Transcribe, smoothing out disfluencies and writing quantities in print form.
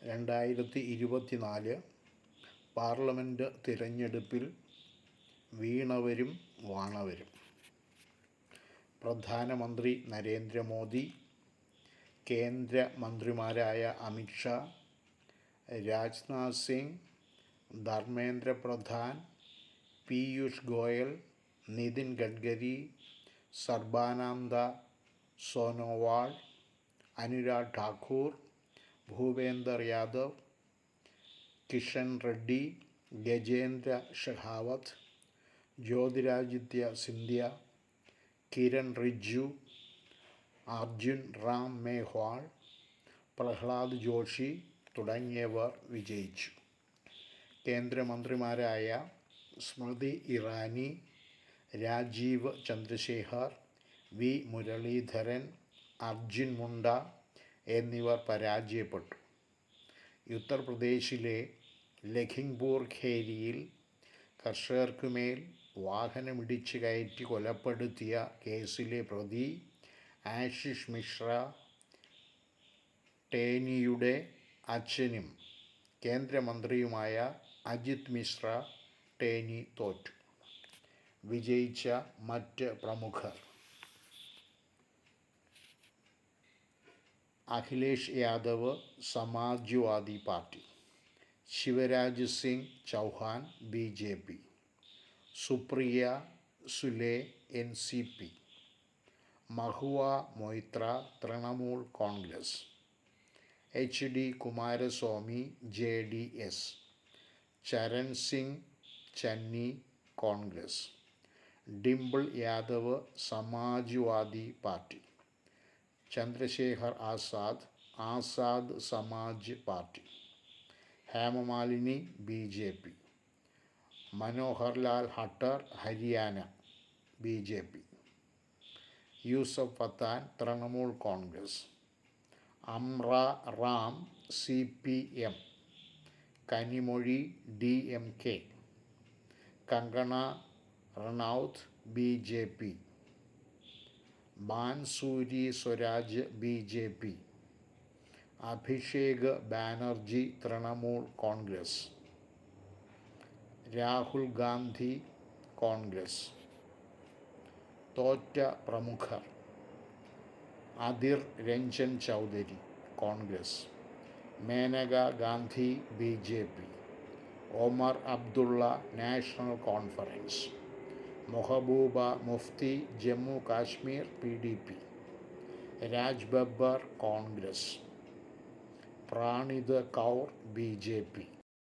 2024 parliament തിരഞ്ഞെടുപ്പിൽ വീണവരും വാണവരും. പ്രധാനമന്ത്രി നരേന്ദ്രമോദി, കേന്ദ്രമന്ത്രിമാരായ അമിത് ഷാ, രാജ്നാഥ് സിംഗ്, ധർമ്മേന്ദ്ര പ്രധാൻ, പീയൂഷ് ഗോയൽ, നിതിൻ ഗഡ്കരി, സർബാനന്ദ സോനോവാൾ, അനുരാഗ് ഠാക്കൂർ, ഭൂപേന്ദർ യാദവ്, കിഷൻ റെഡ്ഡി, ഗജേന്ദ്ര ഷെഖാവത്ത്, ജ്യോതിരാദിത്യ സിന്ധ്യ, കിരൺ റിജ്ജു, അർജുൻ റാം മേഘ്വാൾ, പ്രഹ്ലാദ് ജോഷി തുടങ്ങിയവർ വിജയിച്ചു. കേന്ദ്രമന്ത്രിമാരായ സ്മൃതി ഇറാനി, രാജീവ് ചന്ദ്രശേഖർ, വി മുരളീധരൻ, അർജുൻ മുണ്ട എന്നിവർ പരാജയപ്പെട്ടു. ഉത്തർപ്രദേശിലെ ലഖിംപൂർ ഖേരിയിൽ കർഷകർക്കുമേൽ വാഹനമിടിച്ച് കയറ്റി കൊലപ്പെടുത്തിയ കേസിലെ പ്രതി ആശിഷ് മിശ്ര ടേനിയുടെ അച്ഛനും കേന്ദ്രമന്ത്രിയുമായ അജിത് മിശ്ര ടേനി തോറ്റു. വിജയിച്ച മറ്റ് പ്രമുഖർ: Akhilesh Yadav, Samajwadi party; Shivraj Singh Chouhan, BJP; Supriya Sule, NCP; Mahua Moitra, Trinamool Congress; HD Kumaraswamy, JDS; Charan Singh Channi, Congress; Dimple Yadav, Samajwadi party; Chandrashekhar Azad, Azad Samaj party; Hema Malini, BJP; Manohar Lal Khattar, Haryana, BJP; Yusuf Pathan, Trinamool Congress; Amra Ram, CPM; Kanimozhi, DMK; Kangana Ranaut, BJP; Bansuri Swaraj, BJP; Abhishek Banerjee, Trinamool Congress; Rahul Gandhi, Congress. തോറ്റ പ്രമുഖർ: Adhir Ranjan Chowdhury, Congress; Maneka Gandhi, BJP; Omar Abdullah, national conference; Mehbooba Mufti, Jammu Kashmir, PDP; Raj Babbar, Congress; Preneet Kaur, BJP.